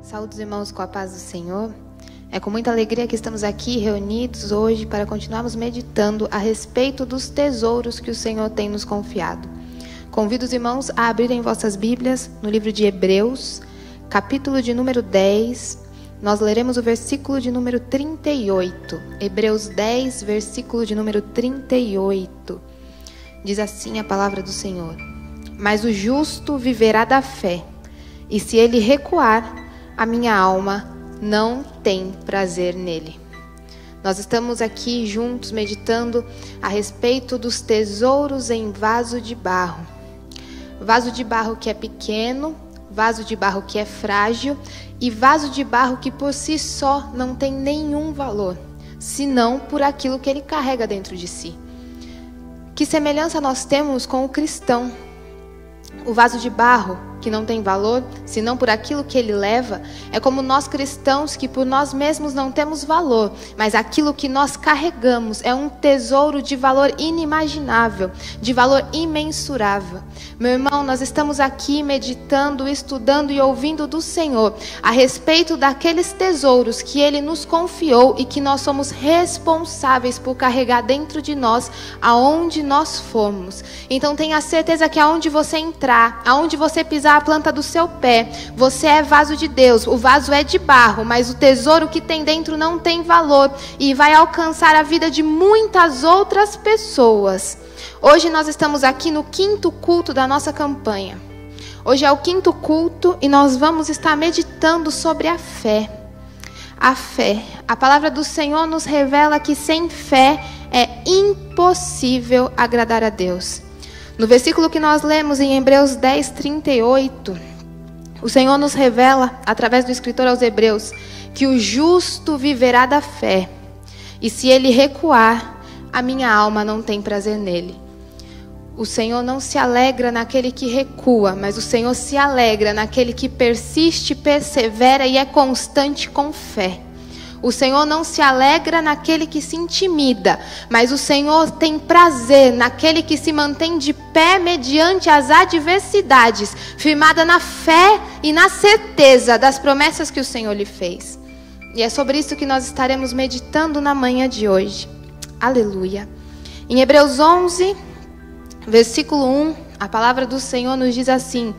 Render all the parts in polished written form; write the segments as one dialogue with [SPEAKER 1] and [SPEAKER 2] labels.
[SPEAKER 1] Saúde os irmãos com a paz do Senhor. É com muita alegria que estamos aqui reunidos hoje para continuarmos meditando a respeito dos tesouros que o Senhor tem nos confiado. Convido os irmãos a abrirem vossas Bíblias no livro de Hebreus, capítulo de número 10. Nós leremos o versículo de número 38. Hebreus 10, versículo de número 38. Diz assim a palavra do Senhor: Mas o justo viverá da fé, e se ele recuar, a minha alma não tem prazer nele. Nós estamos aqui juntos meditando a respeito dos tesouros em vaso de barro. Vaso de barro que é pequeno, vaso de barro que é frágil e vaso de barro que por si só não tem nenhum valor, senão por aquilo que ele carrega dentro de si. Que semelhança nós temos com o cristão? O vaso de barro, que não tem valor, senão por aquilo que ele leva, é como nós cristãos que por nós mesmos não temos valor, mas aquilo que nós carregamos é um tesouro de valor inimaginável, de valor imensurável. Meu irmão, nós estamos aqui meditando, estudando e ouvindo do Senhor a respeito daqueles tesouros que Ele nos confiou e que nós somos responsáveis por carregar dentro de nós, aonde nós formos. Então tenha certeza que aonde você entrar, aonde você pisar a planta do seu pé, você é vaso de Deus. O vaso é de barro, mas o tesouro que tem dentro não tem valor e vai alcançar a vida de muitas outras pessoas. Hoje nós estamos aqui no 5º culto da nossa campanha. Hoje é o 5º culto e nós vamos estar meditando sobre a fé. A fé. A palavra do Senhor nos revela que sem fé é impossível agradar a Deus. No versículo que nós lemos em Hebreus 10, 38, o Senhor nos revela, através do escritor aos Hebreus, que o justo viverá da fé, e se ele recuar, a minha alma não tem prazer nele. O Senhor não se alegra naquele que recua, mas o Senhor se alegra naquele que persiste, persevera e é constante com fé. O Senhor não se alegra naquele que se intimida, mas o Senhor tem prazer naquele que se mantém de pé mediante as adversidades, firmada na fé e na certeza das promessas que o Senhor lhe fez. E é sobre isso que nós estaremos meditando na manhã de hoje. Aleluia. Em Hebreus 11, versículo 1, a palavra do Senhor nos diz assim: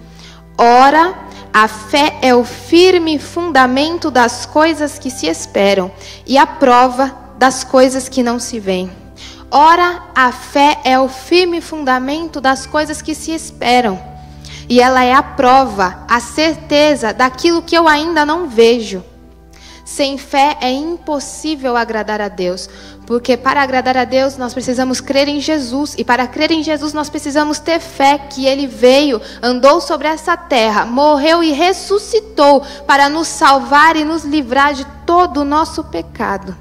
[SPEAKER 1] Ora, a fé é o firme fundamento das coisas que se esperam e a prova das coisas que não se veem. Ora, a fé é o firme fundamento das coisas que se esperam. E ela é a prova, a certeza daquilo que eu ainda não vejo. Sem fé é impossível agradar a Deus, porque para agradar a Deus nós precisamos crer em Jesus, e para crer em Jesus nós precisamos ter fé que Ele veio, andou sobre essa terra, morreu e ressuscitou para nos salvar e nos livrar de todo o nosso pecado.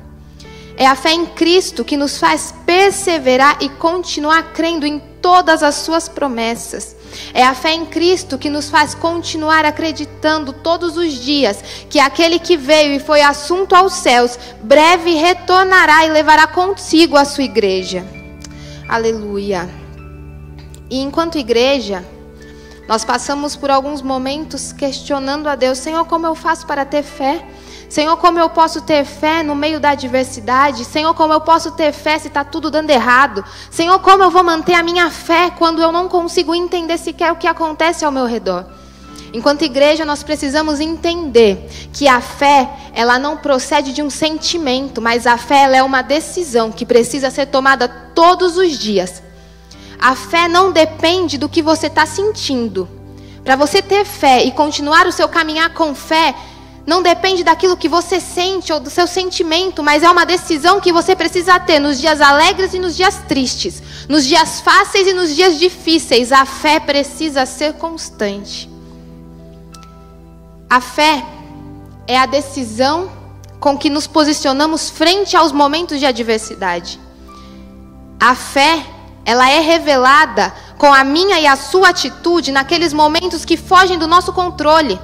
[SPEAKER 1] É a fé em Cristo que nos faz perseverar e continuar crendo em todas as suas promessas. É a fé em Cristo que nos faz continuar acreditando todos os dias que aquele que veio e foi assunto aos céus, breve retornará e levará consigo a sua igreja. Aleluia. E enquanto igreja, nós passamos por alguns momentos questionando a Deus: Senhor, como eu faço para ter fé? Senhor, como eu posso ter fé no meio da adversidade? Senhor, como eu posso ter fé se está tudo dando errado? Senhor, como eu vou manter a minha fé quando eu não consigo entender sequer o que acontece ao meu redor? Enquanto igreja, nós precisamos entender que a fé, ela não procede de um sentimento, mas a fé, ela é uma decisão que precisa ser tomada todos os dias. A fé não depende do que você está sentindo. Para você ter fé e continuar o seu caminhar com fé, não depende daquilo que você sente ou do seu sentimento, mas é uma decisão que você precisa ter nos dias alegres e nos dias tristes, nos dias fáceis e nos dias difíceis. A fé precisa ser constante. A fé é a decisão com que nos posicionamos frente aos momentos de adversidade. A fé, ela é revelada com a minha e a sua atitude naqueles momentos que fogem do nosso controle.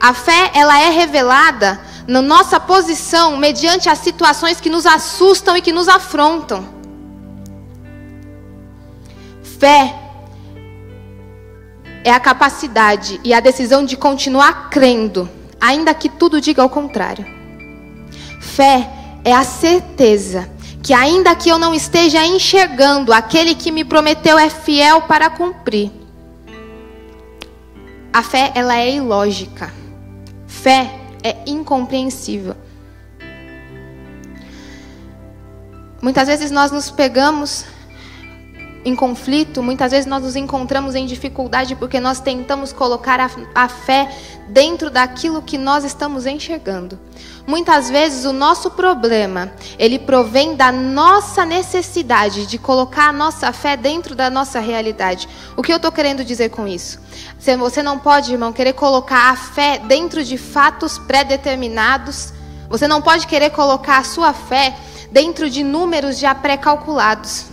[SPEAKER 1] A fé, ela é revelada na nossa posição mediante as situações que nos assustam e que nos afrontam. Fé é a capacidade e a decisão de continuar crendo, ainda que tudo diga ao contrário. Fé é a certeza que ainda que eu não esteja enxergando, aquele que me prometeu é fiel para cumprir. A fé, ela é ilógica. Fé é incompreensível. Muitas vezes nós nos pegamos em conflito, muitas vezes nós nos encontramos em dificuldade porque nós tentamos colocar a fé dentro daquilo que nós estamos enxergando. Muitas vezes o nosso problema, ele provém da nossa necessidade de colocar a nossa fé dentro da nossa realidade. O que eu estou querendo dizer com isso? Você não pode, irmão, querer colocar a fé dentro de fatos pré-determinados. Você não pode querer colocar a sua fé dentro de números já pré-calculados.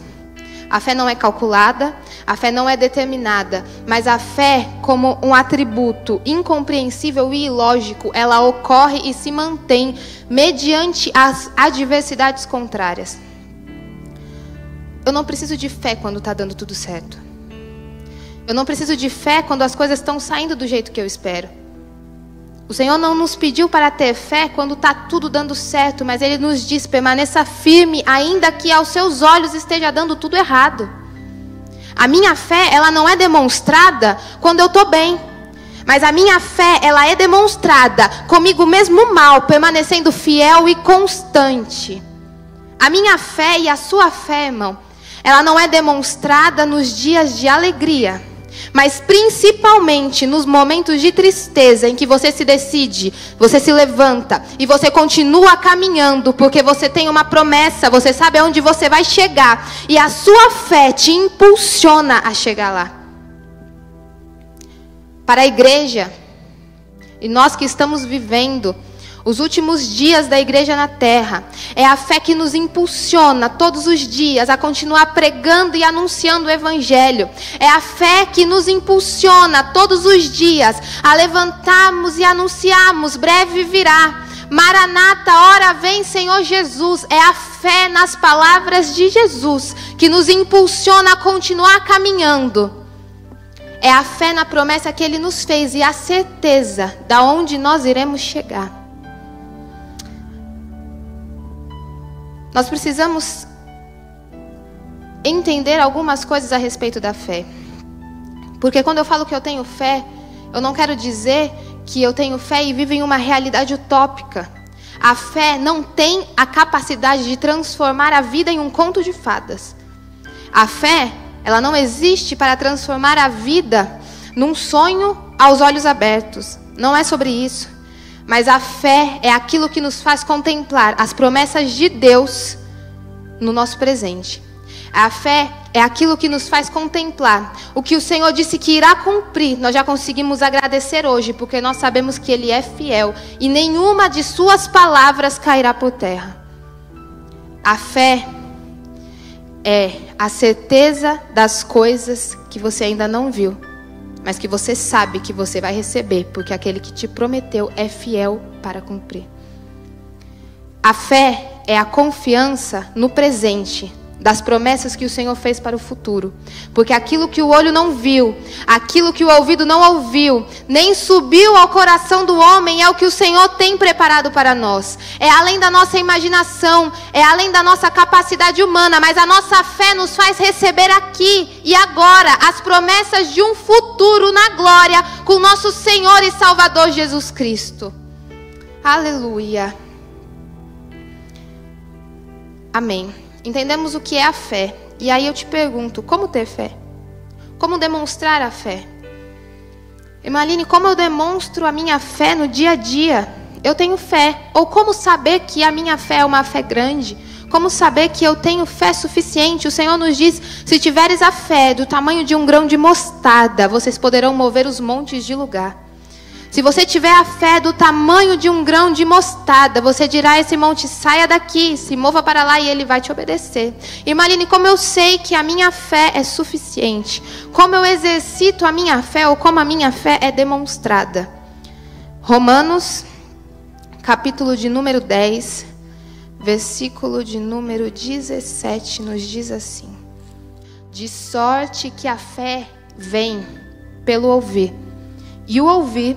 [SPEAKER 1] A fé não é calculada, a fé não é determinada, mas a fé, como um atributo incompreensível e ilógico, ela ocorre e se mantém mediante as adversidades contrárias. Eu não preciso de fé quando está dando tudo certo. Eu não preciso de fé quando as coisas estão saindo do jeito que eu espero. O Senhor não nos pediu para ter fé quando está tudo dando certo, mas Ele nos diz, permaneça firme, ainda que aos seus olhos esteja dando tudo errado. A minha fé, ela não é demonstrada quando eu estou bem, mas a minha fé, ela é demonstrada comigo mesmo mal, permanecendo fiel e constante. A minha fé e a sua fé, irmão, ela não é demonstrada nos dias de alegria, mas principalmente nos momentos de tristeza em que você se decide, você se levanta e você continua caminhando porque você tem uma promessa, você sabe aonde você vai chegar e a sua fé te impulsiona a chegar lá. Para a igreja, e nós que estamos vivendo os últimos dias da igreja na terra, é a fé que nos impulsiona todos os dias a continuar pregando e anunciando o evangelho. É a fé que nos impulsiona todos os dias a levantarmos e anunciarmos, breve virá. Maranata, ora vem Senhor Jesus. É a fé nas palavras de Jesus que nos impulsiona a continuar caminhando. É a fé na promessa que Ele nos fez e a certeza de onde nós iremos chegar. Nós precisamos entender algumas coisas a respeito da fé. Porque quando eu falo que eu tenho fé, eu não quero dizer que eu tenho fé e vivo em uma realidade utópica. A fé não tem a capacidade de transformar a vida em um conto de fadas. A fé, ela não existe para transformar a vida num sonho aos olhos abertos. Não é sobre isso. Mas a fé é aquilo que nos faz contemplar as promessas de Deus no nosso presente. A fé é aquilo que nos faz contemplar o que o Senhor disse que irá cumprir. Nós já conseguimos agradecer hoje, porque nós sabemos que Ele é fiel e nenhuma de suas palavras cairá por terra. A fé é a certeza das coisas que você ainda não viu, mas que você sabe que você vai receber, porque aquele que te prometeu é fiel para cumprir. A fé é a confiança no presente, das promessas que o Senhor fez para o futuro. Porque aquilo que o olho não viu, aquilo que o ouvido não ouviu, nem subiu ao coração do homem, é o que o Senhor tem preparado para nós. É além da nossa imaginação, é além da nossa capacidade humana, mas a nossa fé nos faz receber aqui e agora as promessas de um futuro na glória com nosso Senhor e Salvador Jesus Cristo. Aleluia. Amém. Entendemos o que é a fé. E aí eu te pergunto, como ter fé? Como demonstrar a fé? Irmã Aline, como eu demonstro a minha fé no dia a dia? Eu tenho fé. Ou como saber que a minha fé é uma fé grande? Como saber que eu tenho fé suficiente? O Senhor nos diz, se tiveres a fé do tamanho de um grão de mostarda, vocês poderão mover os montes de lugar. Se você tiver a fé do tamanho de um grão de mostarda, você dirá a esse monte, saia daqui, se mova para lá e ele vai te obedecer. Irmã Aline, como eu sei que a minha fé é suficiente? Como eu exercito a minha fé ou como a minha fé é demonstrada? Romanos, capítulo de número 10, versículo de número 17, nos diz assim: de sorte que a fé vem pelo ouvir, e o ouvir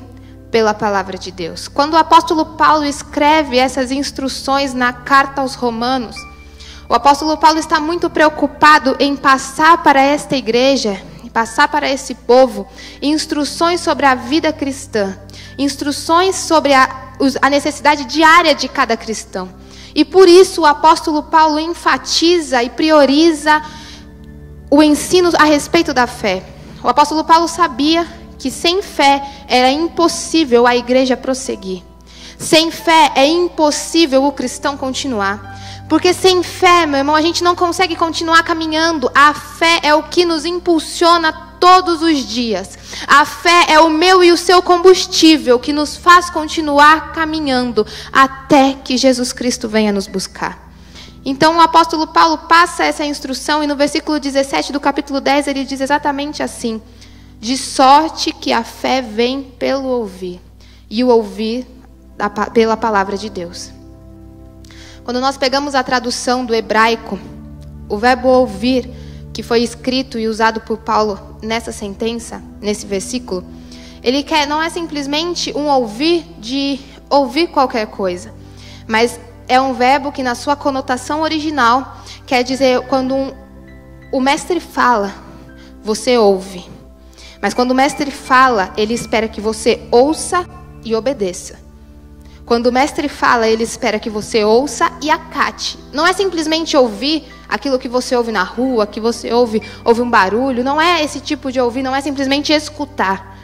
[SPEAKER 1] pela palavra de Deus. Quando o apóstolo Paulo escreve essas instruções na carta aos Romanos, o apóstolo Paulo está muito preocupado em passar para esta igreja, em passar para esse povo, instruções sobre a vida cristã, instruções sobre a necessidade diária de cada cristão. E por isso o apóstolo Paulo enfatiza e prioriza o ensino a respeito da fé. O apóstolo Paulo sabia que sem fé era impossível a igreja prosseguir. Sem fé é impossível o cristão continuar. Porque sem fé, meu irmão, a gente não consegue continuar caminhando. A fé é o que nos impulsiona todos os dias. A fé é o meu e o seu combustível que nos faz continuar caminhando até que Jesus Cristo venha nos buscar. Então o apóstolo Paulo passa essa instrução e no versículo 17 do capítulo 10 ele diz exatamente assim: de sorte que a fé vem pelo ouvir, e o ouvir pela palavra de Deus. Quando nós pegamos a tradução do hebraico, o verbo ouvir, que foi escrito e usado por Paulo nessa sentença, nesse versículo, ele não é simplesmente um ouvir de ouvir qualquer coisa, mas é um verbo que na sua conotação original quer dizer quando o mestre fala, você ouve. Mas quando o mestre fala, ele espera que você ouça e obedeça. Quando o mestre fala, ele espera que você ouça e acate. Não é simplesmente ouvir aquilo que você ouve na rua, que você ouve um barulho. Não é esse tipo de ouvir, não é simplesmente escutar.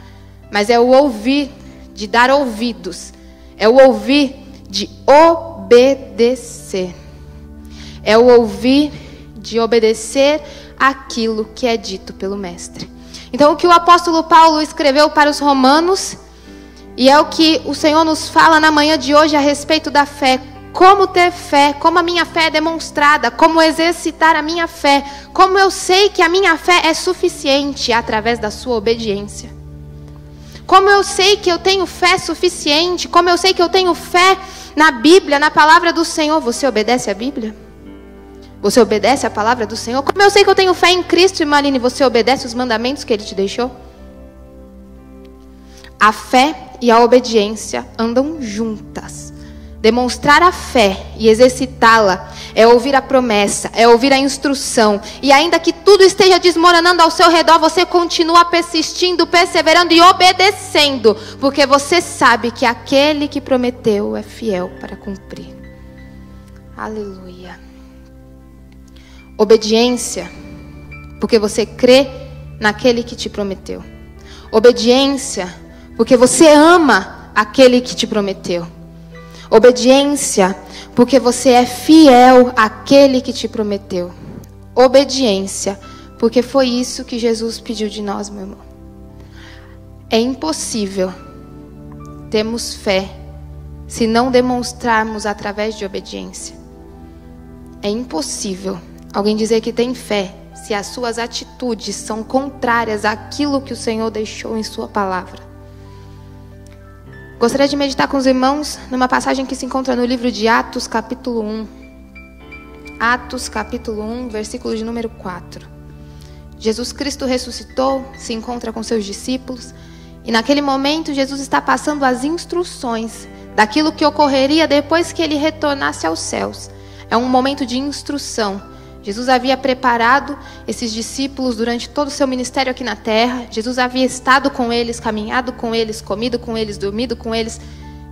[SPEAKER 1] Mas é o ouvir de dar ouvidos. É o ouvir de obedecer. É o ouvir de obedecer aquilo que é dito pelo mestre. Então, o que o apóstolo Paulo escreveu para os romanos, e é o que o Senhor nos fala na manhã de hoje a respeito da fé. Como ter fé, como a minha fé é demonstrada, como exercitar a minha fé, como eu sei que a minha fé é suficiente através da sua obediência. Como eu sei que eu tenho fé suficiente, como eu sei que eu tenho fé na Bíblia, na palavra do Senhor. Você obedece a Bíblia? Você obedece a palavra do Senhor? Como eu sei que eu tenho fé em Cristo, e Marine, você obedece os mandamentos que Ele te deixou? A fé e a obediência andam juntas. Demonstrar a fé e exercitá-la é ouvir a promessa, é ouvir a instrução. E ainda que tudo esteja desmoronando ao seu redor, você continua persistindo, perseverando e obedecendo. Porque você sabe que aquele que prometeu é fiel para cumprir. Aleluia. Obediência, porque você crê naquele que te prometeu. Obediência, porque você ama aquele que te prometeu. Obediência, porque você é fiel àquele que te prometeu. Obediência, porque foi isso que Jesus pediu de nós, meu irmão. É impossível termos fé se não demonstrarmos através de obediência. É impossível alguém dizer que tem fé se as suas atitudes são contrárias àquilo que o Senhor deixou em sua palavra. Gostaria de meditar com os irmãos numa passagem que se encontra no livro de Atos, capítulo 1. Atos, capítulo 1, versículo de número 4. Jesus Cristo ressuscitou, se encontra com seus discípulos, e naquele momento Jesus está passando as instruções daquilo que ocorreria depois que ele retornasse aos céus. É um momento de instrução. Jesus havia preparado esses discípulos durante todo o seu ministério aqui na terra. Jesus havia estado com eles, caminhado com eles, comido com eles, dormido com eles.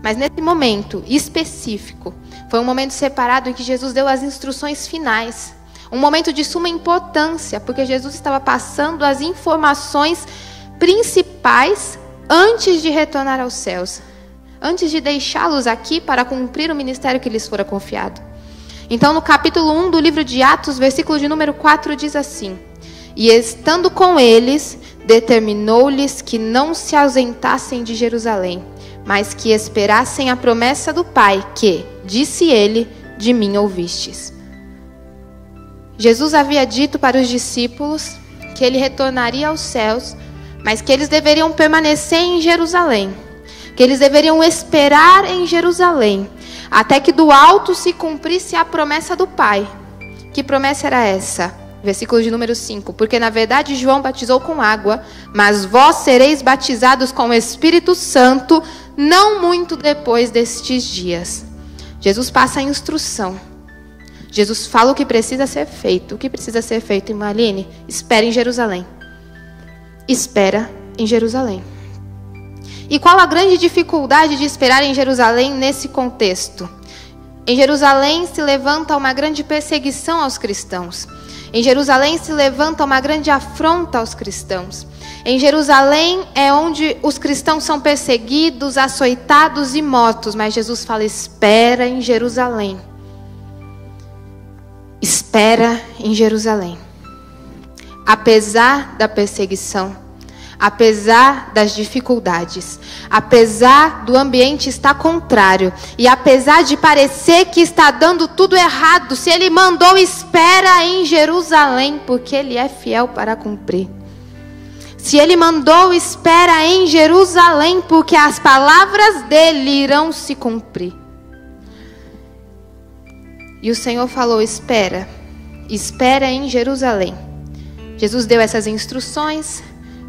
[SPEAKER 1] Mas nesse momento específico, foi um momento separado em que Jesus deu as instruções finais. Um momento de suma importância, porque Jesus estava passando as informações principais antes de retornar aos céus. Antes de deixá-los aqui para cumprir o ministério que lhes fora confiado. Então, no capítulo 1 do livro de Atos, versículo de número 4, diz assim: E estando com eles, determinou-lhes que não se ausentassem de Jerusalém, mas que esperassem a promessa do Pai, que, disse ele, de mim ouvistes. Jesus havia dito para os discípulos que ele retornaria aos céus, mas que eles deveriam permanecer em Jerusalém, que eles deveriam esperar em Jerusalém, até que do alto se cumprisse a promessa do Pai. Que promessa era essa? Versículo de número 5. Porque na verdade João batizou com água, mas vós sereis batizados com o Espírito Santo não muito depois destes dias, Jesus passa a instrução. Jesus fala o que precisa ser feito. O que precisa ser feito, irmã Aline? Espera em Jerusalém. Espera em Jerusalém. E qual a grande dificuldade de esperar em Jerusalém nesse contexto? Em Jerusalém se levanta uma grande perseguição aos cristãos. Em Jerusalém se levanta uma grande afronta aos cristãos. Em Jerusalém é onde os cristãos são perseguidos, açoitados e mortos. Mas Jesus fala, espera em Jerusalém. Espera em Jerusalém. Apesar da perseguição, apesar das dificuldades, apesar do ambiente estar contrário, e apesar de parecer que está dando tudo errado, se Ele mandou, espera em Jerusalém, porque Ele é fiel para cumprir. Se Ele mandou, espera em Jerusalém, porque as palavras dEle irão se cumprir. E o Senhor falou, espera em Jerusalém. Jesus deu essas instruções,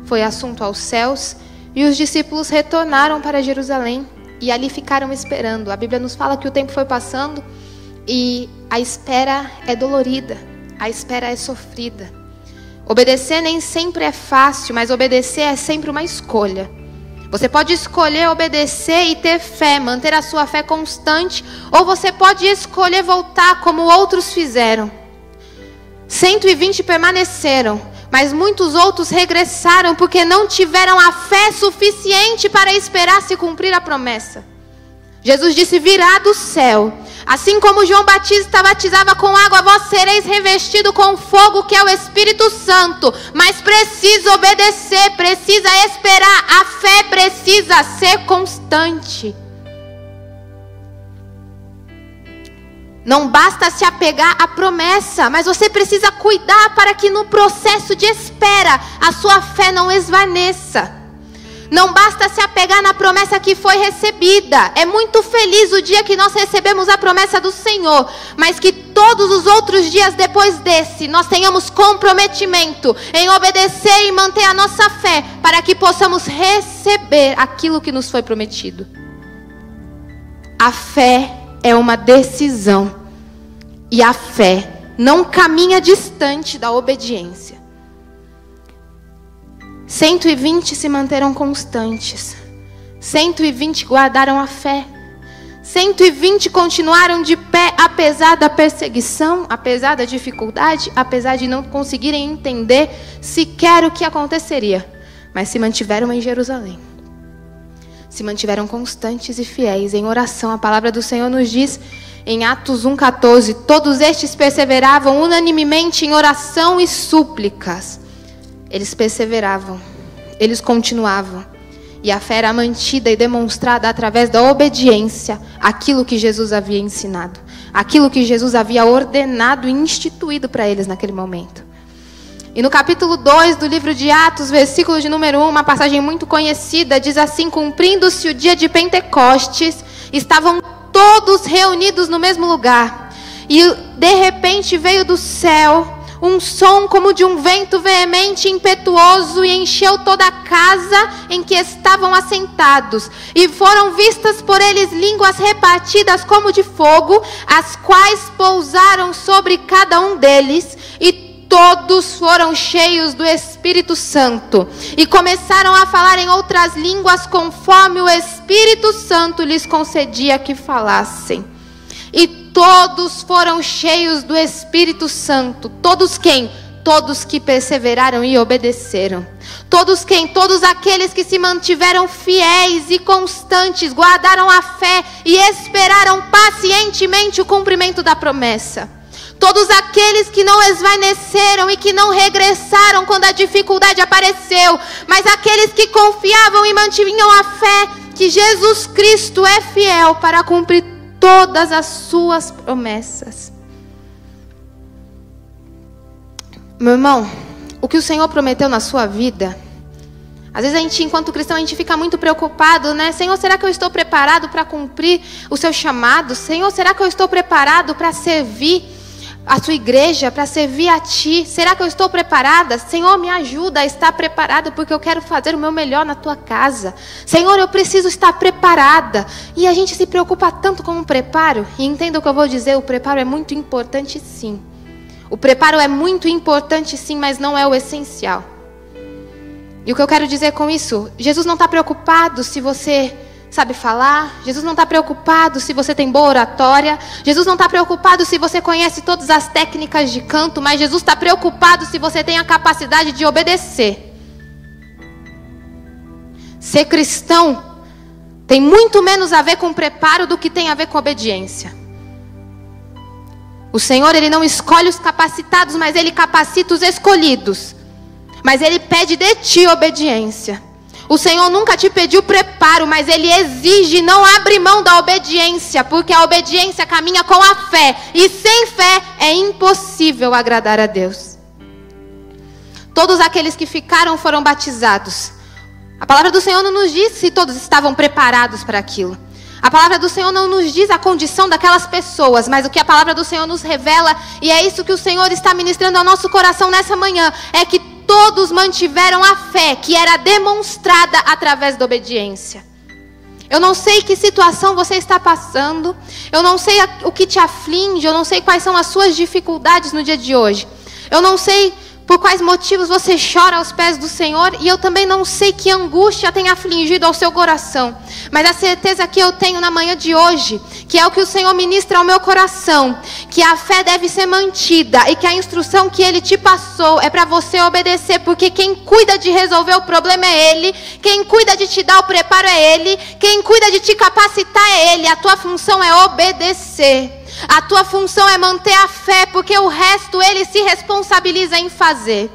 [SPEAKER 1] foi assunto aos céus, e os discípulos retornaram para Jerusalém, e ali ficaram esperando. A Bíblia nos fala que o tempo foi passando, e a espera é dolorida, a espera é sofrida. Obedecer nem sempre é fácil, mas obedecer é sempre uma escolha. Você pode escolher obedecer e ter fé, manter a sua fé constante, ou você pode escolher voltar como outros fizeram. 120 permaneceram, mas muitos outros regressaram porque não tiveram a fé suficiente para esperar se cumprir a promessa. Jesus disse, virá do céu. Assim como João Batista batizava com água, vós sereis revestido com fogo, que é o Espírito Santo. Mas precisa obedecer, precisa esperar. A fé precisa ser constante. Não basta se apegar à promessa, mas você precisa cuidar para que no processo de espera a sua fé não esvaneça. Não basta se apegar na promessa que foi recebida. É muito feliz o dia que nós recebemos a promessa do Senhor, mas que todos os outros dias depois desse, nós tenhamos comprometimento em obedecer e manter a nossa fé, para que possamos receber aquilo que nos foi prometido. A fé é uma decisão, e a fé não caminha distante da obediência. 120 se manteram constantes. 120 guardaram a fé. 120 continuaram de pé, apesar da perseguição, apesar da dificuldade, apesar de não conseguirem entender sequer o que aconteceria. Mas se mantiveram em Jerusalém. Se mantiveram constantes e fiéis em oração. A palavra do Senhor nos diz em Atos 1,14: todos estes perseveravam unanimemente em oração e súplicas. Eles perseveravam, eles continuavam. E a fé era mantida e demonstrada através da obediência àquilo que Jesus havia ensinado, aquilo que Jesus havia ordenado e instituído para eles naquele momento. E no capítulo 2 do livro de Atos, versículo de número 1, uma passagem muito conhecida, diz assim: cumprindo-se o dia de Pentecostes, estavam todos reunidos no mesmo lugar. E de repente veio do céu um som como de um vento veemente e impetuoso, e encheu toda a casa em que estavam assentados. E foram vistas por eles línguas repartidas como de fogo, as quais pousaram sobre cada um deles, e todos foram cheios do Espírito Santo, e começaram a falar em outras línguas, conforme o Espírito Santo lhes concedia que falassem. E todos foram cheios do Espírito Santo. Todos quem? Todos que perseveraram e obedeceram. Todos quem? Todos aqueles que se mantiveram fiéis e constantes, guardaram a fé e esperaram pacientemente o cumprimento da promessa. Todos aqueles que não esvaneceram e que não regressaram quando a dificuldade apareceu, mas aqueles que confiavam e mantinham a fé que Jesus Cristo é fiel para cumprir todas as suas promessas. Meu irmão, o que o Senhor prometeu na sua vida, às vezes a gente, enquanto cristão, a gente fica muito preocupado, né? Senhor, será que eu estou preparado para cumprir o seu chamado? Senhor, será que eu estou preparado para servir? a tua igreja, para servir a ti? Será que eu estou preparada? Senhor, me ajuda a estar preparada, porque eu quero fazer o meu melhor na tua casa. Senhor, eu preciso estar preparada. E a gente se preocupa tanto com o preparo. E entenda o que eu vou dizer, o preparo é muito importante sim. O preparo é muito importante sim, mas não é o essencial. E o que eu quero dizer com isso? Jesus não está preocupado se você sabe falar. Jesus não está preocupado se você tem boa oratória. Jesus não está preocupado se você conhece todas as técnicas de canto. Mas Jesus está preocupado se você tem a capacidade de obedecer. Ser cristão tem muito menos a ver com preparo do que tem a ver com obediência. O Senhor, Ele não escolhe os capacitados, mas Ele capacita os escolhidos. Mas Ele pede de ti obediência. O Senhor nunca te pediu preparo, mas Ele exige, não abre mão da obediência, porque a obediência caminha com a fé, e sem fé é impossível agradar a Deus. Todos aqueles que ficaram foram batizados. A palavra do Senhor não nos diz se todos estavam preparados para aquilo. A palavra do Senhor não nos diz a condição daquelas pessoas, mas o que a palavra do Senhor nos revela, e é isso que o Senhor está ministrando ao nosso coração nessa manhã, é que todos mantiveram a fé que era demonstrada através da obediência. Eu não sei que situação você está passando, eu não sei o que te aflige, eu não sei quais são as suas dificuldades no dia de hoje. Eu não sei por quais motivos você chora aos pés do Senhor, e eu também não sei que angústia tem afligido ao seu coração. Mas a certeza que eu tenho na manhã de hoje, que é o que o Senhor ministra ao meu coração, que a fé deve ser mantida e que a instrução que Ele te passou é para você obedecer, porque quem cuida de resolver o problema é Ele, quem cuida de te dar o preparo é Ele, quem cuida de te capacitar é Ele. A tua função é obedecer. A tua função é manter a fé, porque o resto Ele se responsabiliza em fazer.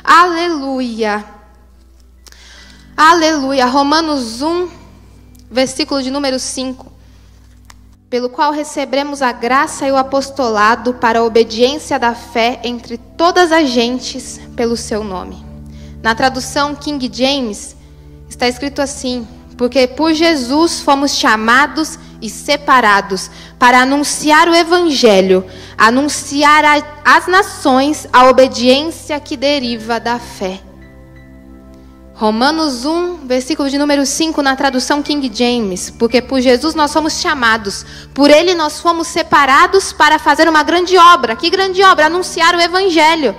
[SPEAKER 1] Aleluia. Aleluia. Romanos 1, versículo de número 5. Pelo qual recebemos a graça e o apostolado para a obediência da fé entre todas as gentes pelo seu nome. Na tradução King James está escrito assim: porque por Jesus fomos chamados e separados para anunciar o Evangelho, anunciar às nações a obediência que deriva da fé. Romanos 1, versículo de número 5, na tradução King James. Porque por Jesus nós somos chamados, por Ele nós fomos separados para fazer uma grande obra. Que grande obra? Anunciar o Evangelho.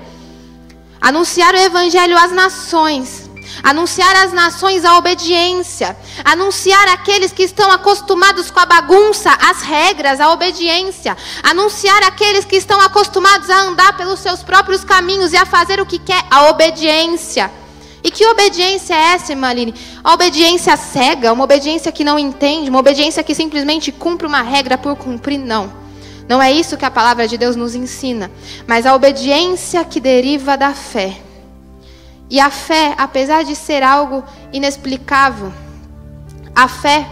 [SPEAKER 1] Anunciar o Evangelho às nações. Anunciar às nações a obediência. Anunciar àqueles que estão acostumados com a bagunça, as regras, a obediência. Anunciar àqueles que estão acostumados a andar pelos seus próprios caminhos e a fazer o que quer, a obediência. E que obediência é essa, Maline? A obediência cega, uma obediência que não entende, uma obediência que simplesmente cumpre uma regra por cumprir, não. Não é isso que a palavra de Deus nos ensina. Mas a obediência que deriva da fé. E a fé, apesar de ser algo inexplicável, a fé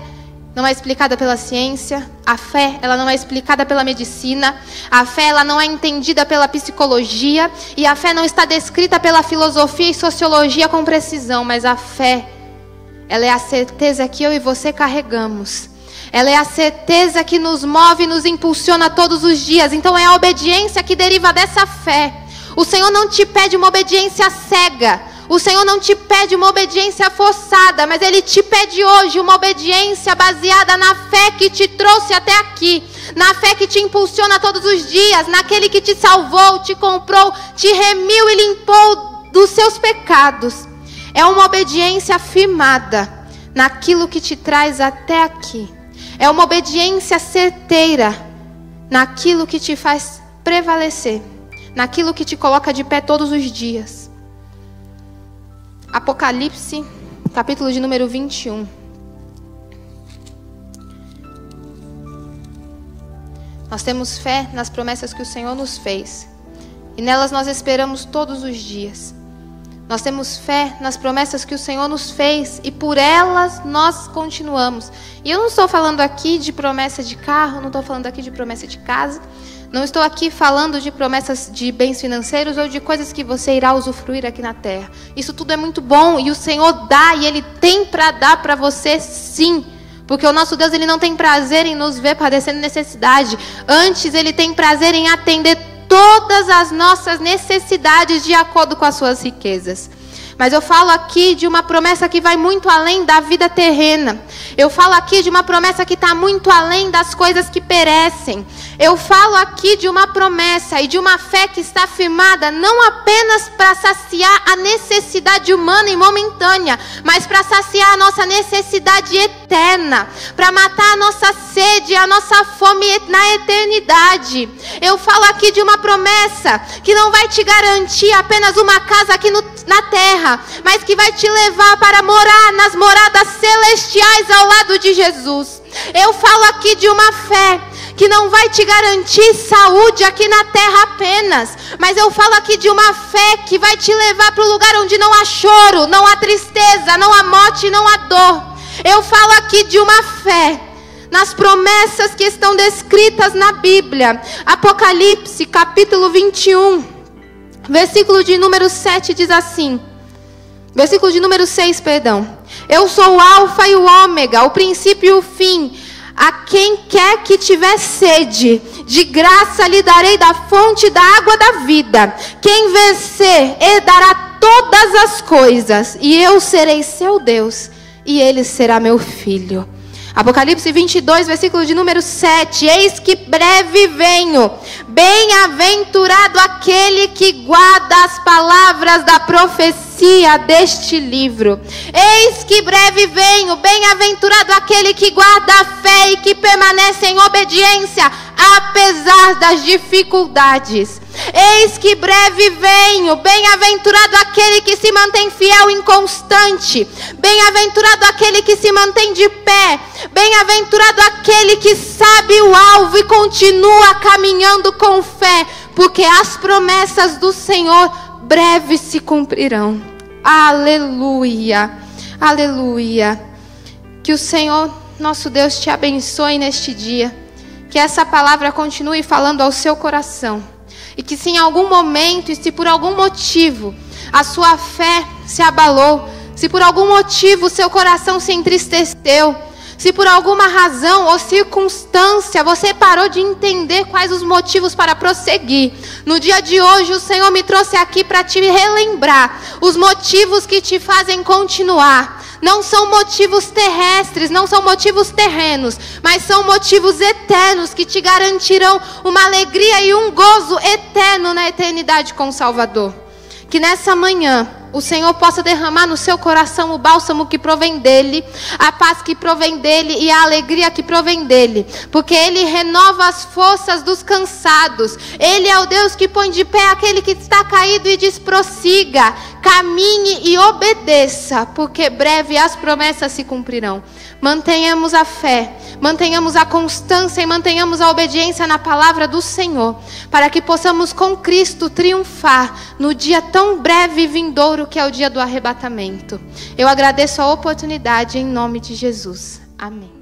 [SPEAKER 1] não é explicada pela ciência, a fé ela não é explicada pela medicina, a fé ela não é entendida pela psicologia, e a fé não está descrita pela filosofia e sociologia com precisão, mas a fé, ela é a certeza que eu e você carregamos. Ela é a certeza que nos move e nos impulsiona todos os dias. Então é a obediência que deriva dessa fé. O Senhor não te pede uma obediência cega. O Senhor não te pede uma obediência forçada, mas Ele te pede hoje uma obediência baseada na fé que te trouxe até aqui, na fé que te impulsiona todos os dias, naquele que te salvou, te comprou, te remiu e limpou dos seus pecados. É uma obediência firmada naquilo que te traz até aqui. É uma obediência certeira naquilo que te faz prevalecer, naquilo que te coloca de pé todos os dias. Apocalipse, capítulo de número 21. Nós temos fé nas promessas que o Senhor nos fez, e nelas nós esperamos todos os dias. Nós temos fé nas promessas que o Senhor nos fez, e por elas nós continuamos. E eu não estou falando aqui de promessa de carro, não estou falando aqui de promessa de casa, não estou aqui falando de promessas de bens financeiros ou de coisas que você irá usufruir aqui na terra. Isso tudo é muito bom e o Senhor dá, e Ele tem para dar para você sim. Porque o nosso Deus, Ele não tem prazer em nos ver padecendo necessidade. Antes, Ele tem prazer em atender todas as nossas necessidades de acordo com as suas riquezas. Mas eu falo aqui de uma promessa que vai muito além da vida terrena. Eu falo aqui de uma promessa que está muito além das coisas que perecem. Eu falo aqui de uma promessa e de uma fé que está firmada não apenas para saciar a necessidade humana e momentânea, mas para saciar a nossa necessidade eterna, para matar a nossa sede, a nossa fome na eternidade. Eu falo aqui de uma promessa que não vai te garantir apenas uma casa aqui na terra, mas que vai te levar para morar nas moradas celestiais ao lado de Jesus. Eu falo aqui de uma fé que não vai te garantir saúde aqui na terra apenas, mas eu falo aqui de uma fé que vai te levar para o lugar onde não há choro, não há tristeza, não há morte, não há dor. Eu falo aqui de uma fé nas promessas que estão descritas na Bíblia. Apocalipse capítulo 21, versículo de número 7 diz assim, versículo de número 6, perdão. Eu sou o alfa e o ômega, o princípio e o fim. A quem quer que tiver sede, de graça lhe darei da fonte da água da vida. Quem vencer, herdará todas as coisas, e eu serei seu Deus, e ele será meu filho. Apocalipse 22, versículo de número 7. Eis que breve venho. Bem-aventurado aquele que guarda as palavras da profecia deste livro. Eis que breve venho. Bem-aventurado aquele que guarda a fé e que permanece em obediência, apesar das dificuldades. Eis que breve venho. Bem-aventurado aquele que se mantém fiel e inconstante. Bem-aventurado aquele que se mantém de pé. Bem-aventurado aquele que sabe o alvo e continua caminhando com fé, porque as promessas do Senhor breve se cumprirão. Aleluia, aleluia. Que o Senhor, nosso Deus, te abençoe neste dia. Que essa palavra continue falando ao seu coração. E que se em algum momento, e se por algum motivo, a sua fé se abalou, se por algum motivo o seu coração se entristeceu, se por alguma razão ou circunstância você parou de entender quais os motivos para prosseguir, no dia de hoje o Senhor me trouxe aqui para te relembrar os motivos que te fazem continuar. Não são motivos terrestres, não são motivos terrenos, mas são motivos eternos que te garantirão uma alegria e um gozo eterno na eternidade com o Salvador. Que nessa manhã o Senhor possa derramar no seu coração o bálsamo que provém dele, a paz que provém dele e a alegria que provém dele, porque ele renova as forças dos cansados. Ele é o Deus que põe de pé aquele que está caído e diz: prossiga, caminhe e obedeça, porque breve as promessas se cumprirão. Mantenhamos a fé, mantenhamos a constância e mantenhamos a obediência na palavra do Senhor, para que possamos com Cristo triunfar no dia tão breve e vindouro que é o dia do arrebatamento. Eu agradeço a oportunidade em nome de Jesus. Amém.